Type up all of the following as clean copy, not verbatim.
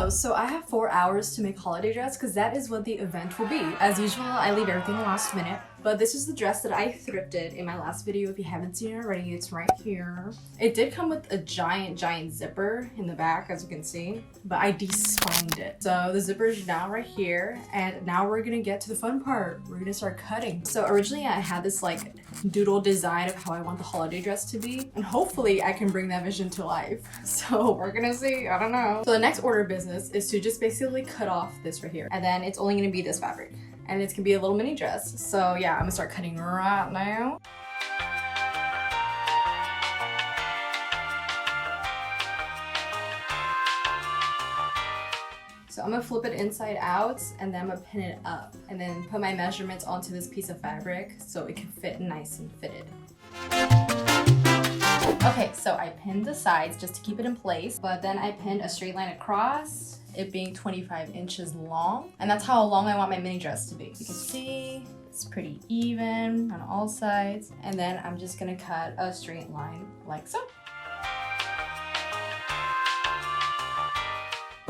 Yo, so I have 4 hours to make holiday dress because that is what the event will be. As usual, I leave everything last minute. But this is the dress that I thrifted in my last video. If you haven't seen it already, it's right here. It did come with a giant zipper in the back, as you can see, but I desponged it. So the zipper is now right here, and now we're gonna get to the fun part. We're gonna start cutting. So originally I had this like doodle design of how I want the holiday dress to be, and hopefully I can bring that vision to life. So we're gonna see, I don't know. So the next order of business is to just basically cut off this right here, and then it's only gonna be this fabric. And it's gonna be a little mini dress. So yeah, I'm gonna start cutting right now. So I'm gonna flip it inside out and then I'm gonna pin it up and then put my measurements onto this piece of fabric so it can fit nice and fitted. Okay, so I pinned the sides just to keep it in place, but then I pinned a straight line across, it being 25 inches long. And that's how long I want my mini dress to be. You can see it's pretty even on all sides. And then I'm just gonna cut a straight line like so.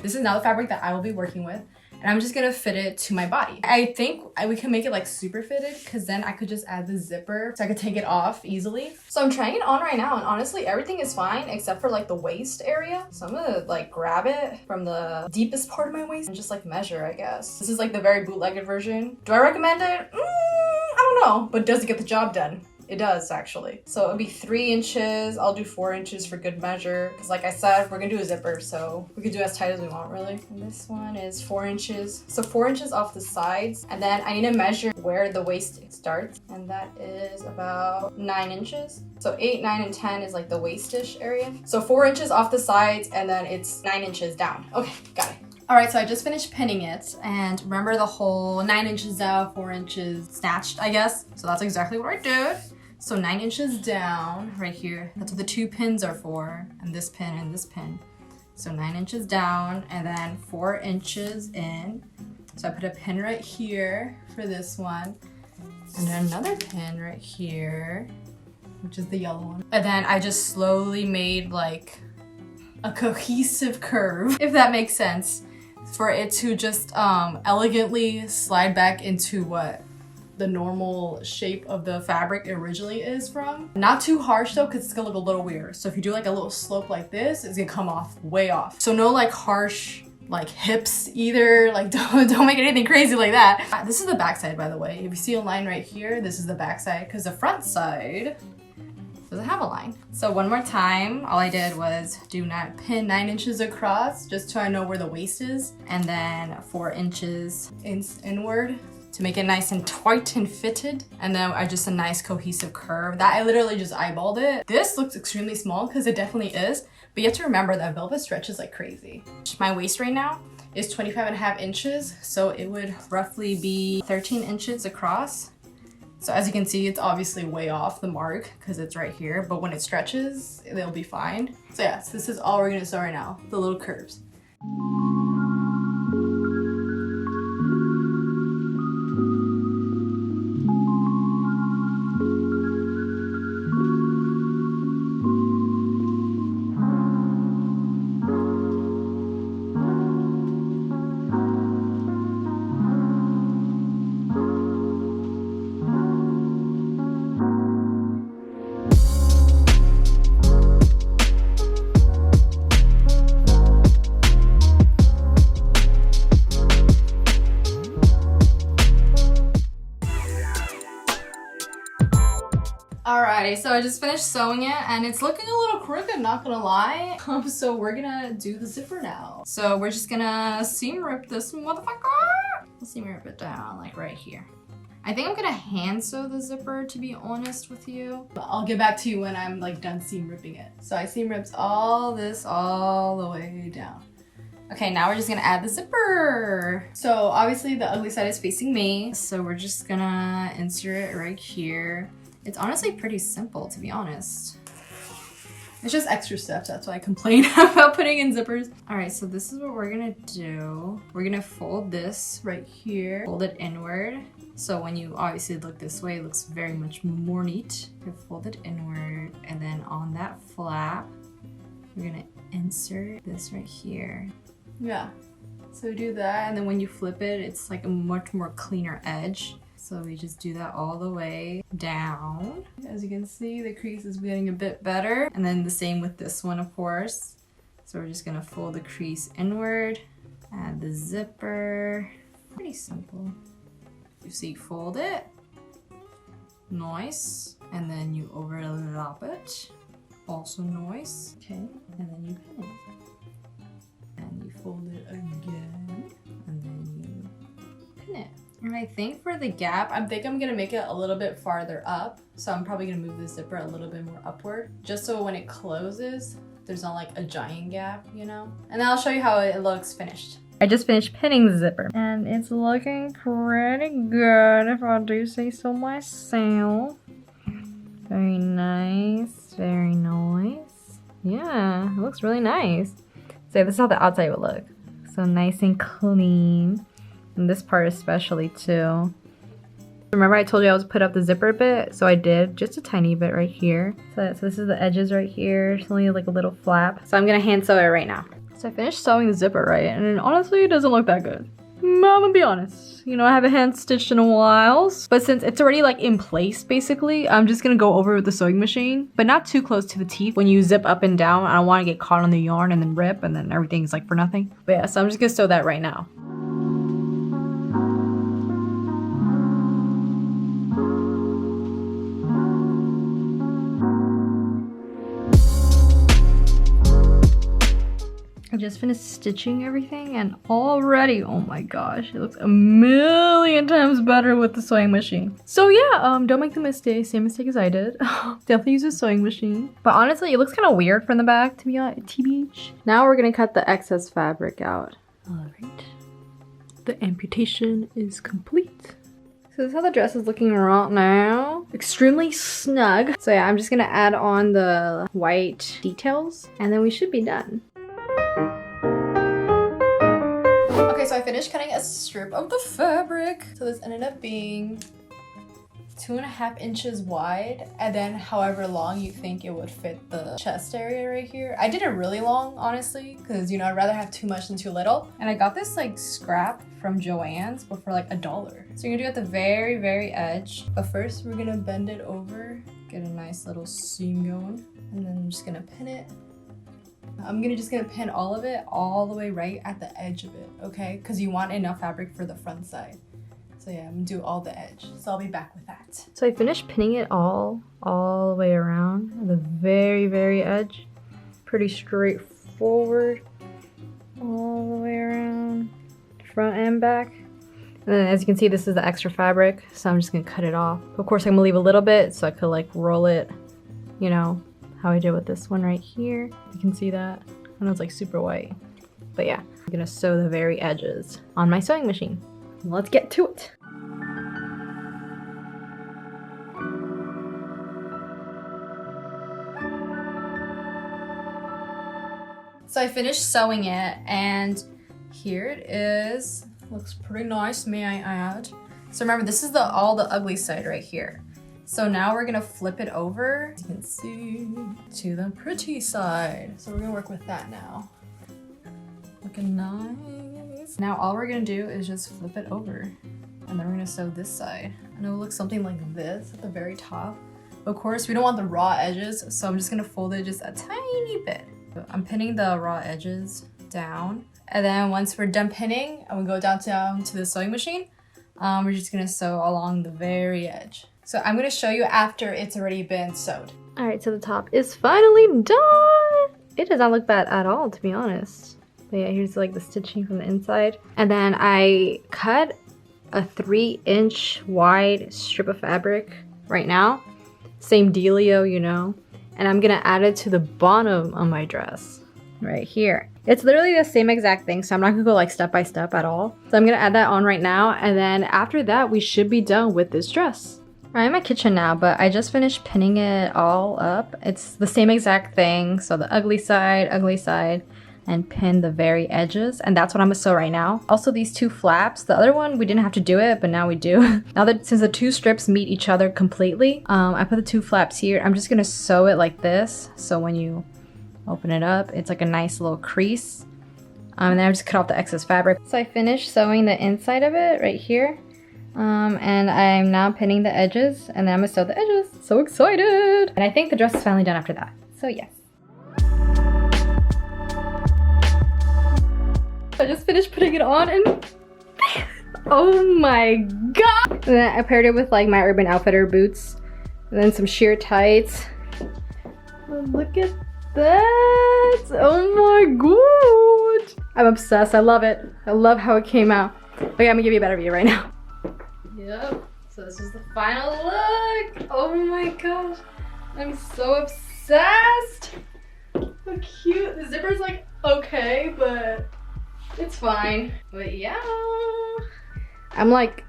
This is now the fabric that I will be working with. And I'm just gonna fit it to my body. I think we can make it like super fitted because then I could just add the zipper so I could take it off easily. So I'm trying it on right now and honestly everything is fine except for like the waist area. So I'm gonna like grab it from the deepest part of my waist and just like measure, I guess. This is like the very bootlegged version. Do I recommend it? I don't know, but does it get the job done? It does actually. So it'll be 3 inches. I'll do 4 inches for good measure. Because like I said, we're gonna do a zipper, so we can do as tight as we want really. And this one is 4 inches. So 4 inches off the sides. And then I need to measure where the waist starts. And that is about 9 inches. So 8, 9, and 10 is like the waist-ish area. So 4 inches off the sides and then it's 9 inches down. Okay, got it. All right, so I just finished pinning it, and remember the whole 9 inches down, 4 inches snatched, I guess? So that's exactly what I did. So 9 inches down, right here. That's what the 2 pins are for, and this pin and this pin. So 9 inches down, and then 4 inches in. So I put a pin right here for this one, and then another pin right here, which is the yellow one. And then I just slowly made like a cohesive curve, if that makes sense, for it to just elegantly slide back into what the normal shape of the fabric originally is from. Not too harsh though, because it's gonna look a little weird. So if you do like a little slope like this, it's gonna come off way off. So no like harsh like hips either, like don't make anything crazy like that. This is the back side, by the way. If you see a line right here, this is the back side, because the front side doesn't have a line. So one more time, all I did was do not pin 9 inches across just so I know where the waist is, and then 4 inches inward to make it nice and tight and fitted. And then I just a nice cohesive curve that I literally just eyeballed it. This looks extremely small because it definitely is, but you have to remember that velvet stretches like crazy. My waist right now is 25.5 inches, so it would roughly be 13 inches across. So as you can see, it's obviously way off the mark because it's right here, but when it stretches, it'll be fine. So yes, this is all we're gonna sew right now, the little curves. Alrighty, so I just finished sewing it and it's looking a little crooked, not gonna lie. So we're gonna do the zipper now. So we're just gonna seam rip this motherfucker. We'll seam rip it down like right here. I think I'm gonna hand sew the zipper, to be honest with you. But I'll get back to you when I'm like done seam ripping it. So I seam ripped all this all the way down. Okay, now we're just gonna add the zipper. So obviously the ugly side is facing me. So we're just gonna insert it right here. It's honestly pretty simple, to be honest. It's just extra steps, that's why I complain about putting in zippers. All right, so this is what we're gonna do. We're gonna fold this right here, fold it inward. So when you obviously look this way, it looks very much more neat. You fold it inward, and then on that flap, we're gonna insert this right here. Yeah. So we do that, and then when you flip it, it's like a much more cleaner edge. So we just do that all the way down. As you can see, the crease is getting a bit better. And then the same with this one, of course. So we're just gonna fold the crease inward, add the zipper. Pretty simple. You see, fold it. Nice. And then you overlap it. Also nice. Okay, and then you pin it. And you fold it again, and then you pin it. And I think for the gap, I'm gonna make it a little bit farther up. So I'm probably gonna move the zipper a little bit more upward, just so when it closes, there's not like a giant gap, you know? And then I'll show you how it looks finished. I just finished pinning the zipper, and it's looking pretty good, if I do say so myself. Very nice, very nice. Yeah, it looks really nice. So this is how the outside would look. So nice and clean. And this part especially too. Remember I told you I was put up the zipper a bit? So I did, just a tiny bit right here. So this is the edges right here. It's only like a little flap. So I'm gonna hand sew it right now. So I finished sewing the zipper, right? And honestly, it doesn't look that good. I'm gonna be honest. You know, I haven't hand stitched in a while, but since it's already like in place, basically, I'm just gonna go over with the sewing machine, but not too close to the teeth. When you zip up and down, I don't wanna get caught on the yarn and then rip and then everything's like for nothing. But yeah, so I'm just gonna sew that right now. I just finished stitching everything, and already, oh my gosh, it looks a million times better with the sewing machine. So yeah, don't make the same mistake as I did. Definitely use a sewing machine. But honestly, it looks kind of weird from the back, to be honest, TBH. Now we're gonna cut the excess fabric out. All right, the amputation is complete. So this is how the dress is looking right now. Extremely snug. So yeah, I'm just gonna add on the white details, and then we should be done. Okay, so I finished cutting a strip of the fabric. So this ended up being 2.5 inches wide, and then however long you think it would fit the chest area right here. I did it really long, honestly, because you know, I'd rather have too much than too little. And I got this like scrap from Joann's, but for like $1. So you're gonna do it at the very, very edge. But first we're gonna bend it over, get a nice little seam going, and then I'm just gonna pin it. I'm just gonna pin all of it all the way right at the edge of it, okay? Because you want enough fabric for the front side. So yeah, I'm gonna do all the edge. So I'll be back with that. So I finished pinning it all the way around at the very, very edge. Pretty straightforward. All the way around, front and back. And then as you can see, this is the extra fabric, so I'm just gonna cut it off. Of course, I'm gonna leave a little bit so I could like roll it, you know, how I did with this one right here. You can see that. I know it's like super white. But yeah, I'm gonna sew the very edges on my sewing machine. Let's get to it. So I finished sewing it, and here it is. Looks pretty nice, may I add. So remember, this is all the ugly side right here. So now we're gonna flip it over, as you can see, to the pretty side. So we're gonna work with that now. Looking nice. Now all we're gonna do is just flip it over, and then we're gonna sew this side. And it'll look something like this at the very top. Of course, we don't want the raw edges, so I'm just gonna fold it just a tiny bit. I'm pinning the raw edges down. And then once we're done pinning, and we go down to the sewing machine, we're just gonna sew along the very edge. So I'm gonna show you after it's already been sewed. All right, so the top is finally done. It does not look bad at all, to be honest. But yeah, here's like the stitching from the inside. And then I cut a 3-inch wide strip of fabric right now. Same dealio, you know. And I'm gonna add it to the bottom of my dress, right here. It's literally the same exact thing, so I'm not gonna go like step by step at all. So I'm gonna add that on right now, and then after that, we should be done with this dress. I'm in my kitchen now, but I just finished pinning it all up. It's the same exact thing. So the ugly side, and pin the very edges. And that's what I'm gonna sew right now. Also these two flaps, the other one, we didn't have to do it, but now we do. Now that since the two strips meet each other completely, I put the two flaps here. I'm just gonna sew it like this. So when you open it up, it's like a nice little crease. And then I just cut off the excess fabric. So I finished sewing the inside of it right here. And I'm now pinning the edges, and then I'm gonna sew the edges. So excited! And I think the dress is finally done after that. So yes. I just finished putting it on and oh my god! And then I paired it with like my Urban Outfitter boots. And then some sheer tights. Oh, look at that! Oh my god! I'm obsessed. I love it. I love how it came out. Okay, I'm gonna give you a better view right now. Yep. So this is the final look. Oh my gosh. I'm so obsessed. So cute. The zipper's like okay, but it's fine. But yeah. I'm like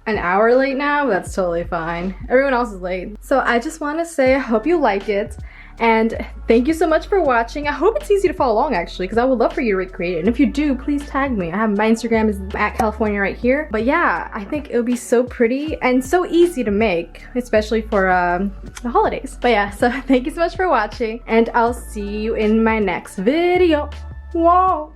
an hour late now, but that's totally fine. Everyone else is late. So I just want to say I hope you like it. And thank you so much for watching. I hope it's easy to follow along actually, because I would love for you to recreate it. And if you do, please tag me. I have my Instagram is @Califoruia right here. But yeah, I think it would be so pretty and so easy to make, especially for the holidays. But yeah, so thank you so much for watching, and I'll see you in my next video. Whoa.